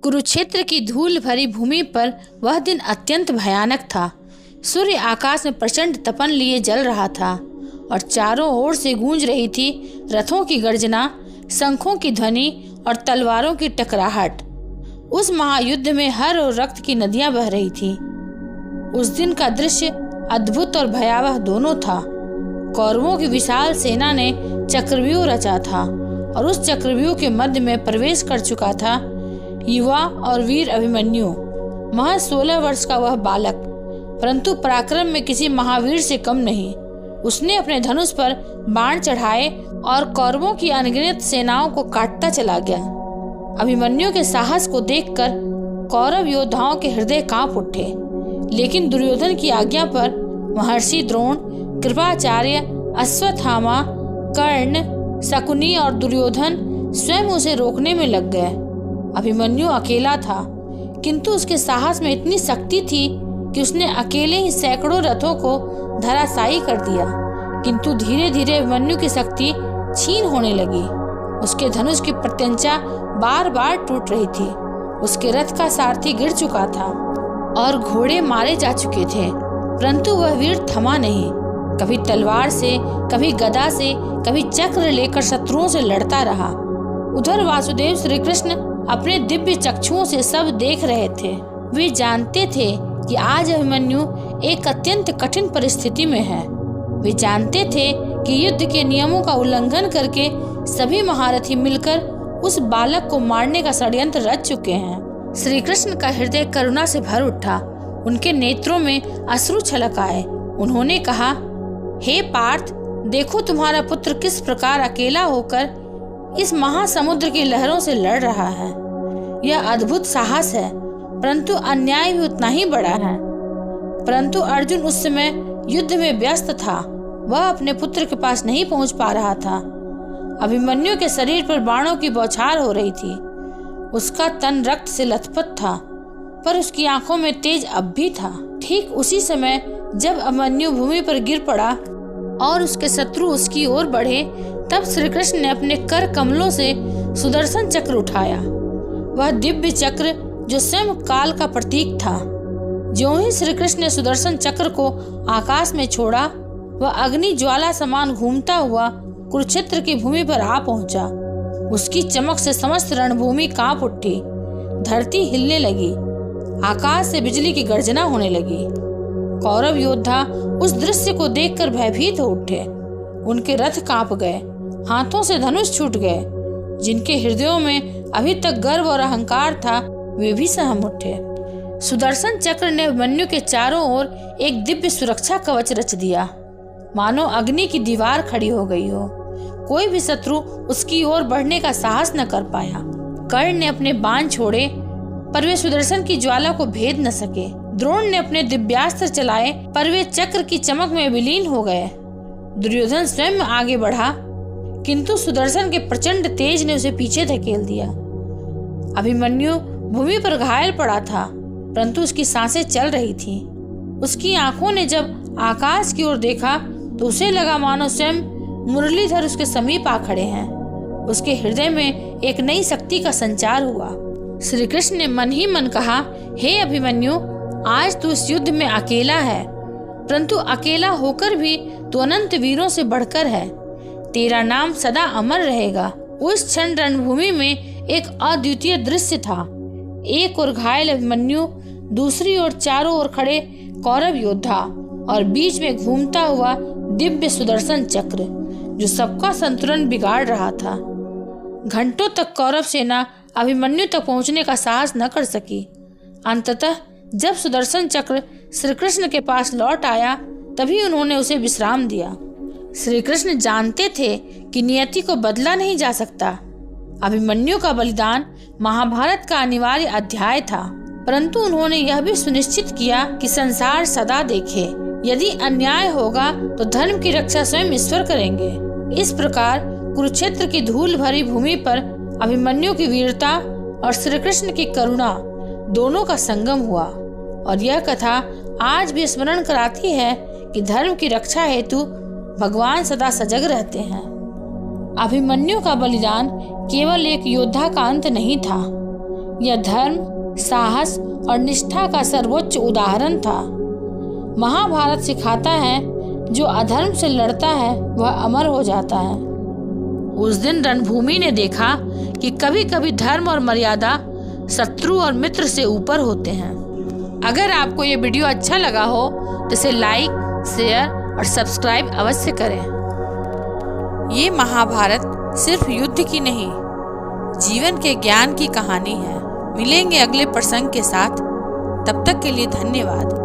कुरुक्षेत्र की धूल भरी भूमि पर वह दिन अत्यंत भयानक था। सूर्य आकाश में प्रचंड तपन लिए जल रहा था और चारों ओर से गूंज रही थी रथों की गर्जना, शंखों की ध्वनि और तलवारों की टकराहट। उस महायुद्ध में हर ओर रक्त की नदियां बह रही थी। उस दिन का दृश्य अद्भुत और भयावह दोनों था। कौरवों की विशाल सेना ने चक्रव्यूह रचा था और उस चक्रव्यूह के मध्य में प्रवेश कर चुका था युवा और वीर अभिमन्यु। महज 16 वर्ष का वह बालक, परंतु पराक्रम में किसी महावीर से कम नहीं। उसने अपने धनुष पर बाण चढ़ाए और कौरवों की अनगिनत सेनाओं को काटता चला गया। अभिमन्यु के साहस को देखकर कौरव योद्धाओं के हृदय कांप उठे, लेकिन दुर्योधन की आज्ञा पर महर्षि द्रोण, कृपाचार्य, अश्वत्थामा, कर्ण, शकुनी और दुर्योधन स्वयं उसे रोकने में लग गए। अभिमन्यु अकेला था, किंतु उसके साहस में इतनी शक्ति थी कि उसने अकेले ही सैकड़ों रथों को धराशायी कर दिया। किंतु धीरे धीरे अभिमन्यु की शक्ति क्षीण होने लगी। उसके धनुष की प्रत्यंचा बार बार टूट रही थी। उसके रथ का सारथी गिर चुका था और घोड़े मारे जा चुके थे, परंतु वह वीर थमा नहीं। कभी तलवार से, कभी गदा से, कभी चक्र लेकर शत्रुओं से लड़ता रहा। उधर वासुदेव श्री कृष्ण अपने दिव्य चक्षुओं से सब देख रहे थे। वे जानते थे कि आज अभिमन्यु एक अत्यंत कठिन परिस्थिति में है। वे जानते थे कि युद्ध के नियमों का उल्लंघन करके सभी महारथी मिलकर उस बालक को मारने का षड्यंत्र रच चुके हैं। श्री कृष्ण का हृदय करुणा से भर उठा। उनके नेत्रों में अश्रु छलक आए। उन्होंने कहा, हे पार्थ, देखो तुम्हारा पुत्र किस प्रकार अकेला होकर इस महासमुद्र की लहरों से लड़ रहा है। यह अद्भुत साहस है, परंतु अन्याय भी उतना ही बड़ा है। परंतु अर्जुन उस समय युद्ध में व्यस्त था। वह अपने पुत्र के पास नहीं पहुंच पा रहा था। अभिमन्यु के शरीर पर बाणों की बौछार हो रही थी। उसका तन रक्त से लथपथ था, पर उसकी आंखों में तेज अब भी था। ठीक उसी समय जब अभिमन्यु भूमि पर गिर पड़ा और उसके शत्रु उसकी ओर बढ़े, तब श्री कृष्ण ने अपने कर कमलों से सुदर्शन चक्र उठाया। वह दिव्य चक्र जो स्वयं काल का प्रतीक था। ज्यों ही श्री कृष्ण ने सुदर्शन चक्र को आकाश में छोड़ा, वह अग्नि ज्वाला समान घूमता हुआ कुरुक्षेत्र की भूमि पर आ पहुंचा। उसकी चमक से समस्त रणभूमि कांप उठी। धरती हिलने लगी। आकाश से बिजली की गर्जना होने लगी। कौरव योद्धा उस दृश्य को देखकर भयभीत हो उठे। उनके रथ कांप गए, हाथों से धनुष छूट गए। जिनके हृदयों में अभी तक गर्व और अहंकार था, वे भी सहम उठे। सुदर्शन चक्र ने अभिमन्यु के चारों ओर एक दिव्य सुरक्षा कवच रच दिया, मानो अग्नि की दीवार खड़ी हो गई हो। कोई भी शत्रु उसकी ओर बढ़ने का साहस न कर पाया। कर्ण ने अपने बाण छोड़े, पर वे सुदर्शन की ज्वाला को भेद न सके। द्रोण ने अपने दिव्यास्त्र चलाए, पर वे चक्र की चमक में विलीन हो गए। दुर्योधन स्वयं आगे बढ़ा, किंतु सुदर्शन के प्रचंड तेज ने उसे पीछे धकेल दिया। अभिमन्यु भूमि पर घायल पड़ा था, परंतु उसकी सांसें चल रही थी। उसकी आंखों ने जब आकाश की ओर देखा तो उसे लगा मानो स्वयं मुरलीधर उसके समीप आ खड़े हैं। उसके हृदय में एक नई शक्ति का संचार हुआ। श्री कृष्ण ने मन ही मन कहा, हे अभिमन्यु, आज तू इस युद्ध में अकेला है, परंतु अकेला होकर भी तू अनंत वीरों से बढ़कर है। तेरा नाम सदा अमर रहेगा। उस क्षण रणभूमि में एक अद्वितीय दृश्य था। एक ओर घायल अभिमन्यु, दूसरी ओर चारों ओर खड़े कौरव योद्धा और बीच में घूमता हुआ दिव्य सुदर्शन चक्र जो सबका संतुलन बिगाड़ रहा था। घंटों तक कौरव सेना अभिमन्यु तक पहुंचने का साहस न कर सकी। अंततः जब सुदर्शन चक्र श्री कृष्ण के पास लौट आया, तभी उन्होंने उसे विश्राम दिया। श्री कृष्ण जानते थे कि नियति को बदला नहीं जा सकता। अभिमन्यु का बलिदान महाभारत का अनिवार्य अध्याय था, परंतु उन्होंने यह भी सुनिश्चित किया कि संसार सदा देखे। यदि अन्याय होगा तो धर्म की रक्षा स्वयं ईश्वर करेंगे। इस प्रकार कुरुक्षेत्र की धूल भरी भूमि पर अभिमन्यु की वीरता और श्री कृष्ण की करुणा दोनों का संगम हुआ। और यह कथा आज भी स्मरण कराती है कि धर्म की रक्षा हेतु भगवान सदा सजग रहते हैं। अभिमन्यु का बलिदान केवल एक योद्धा का अंत नहीं था, यह धर्म, साहस और निष्ठा का सर्वोच्च उदाहरण था। महाभारत सिखाता है जो अधर्म से लड़ता है वह अमर हो जाता है। उस दिन रणभूमि ने देखा कि कभी कभी धर्म और मर्यादा शत्रु और मित्र से ऊपर होते हैं। अगर आपको ये वीडियो अच्छा लगा हो तो इसे लाइक, शेयर और सब्सक्राइब अवश्य करें। ये महाभारत सिर्फ युद्ध की नहीं, जीवन के ज्ञान की कहानी है। मिलेंगे अगले प्रसंग के साथ, तब तक के लिए धन्यवाद।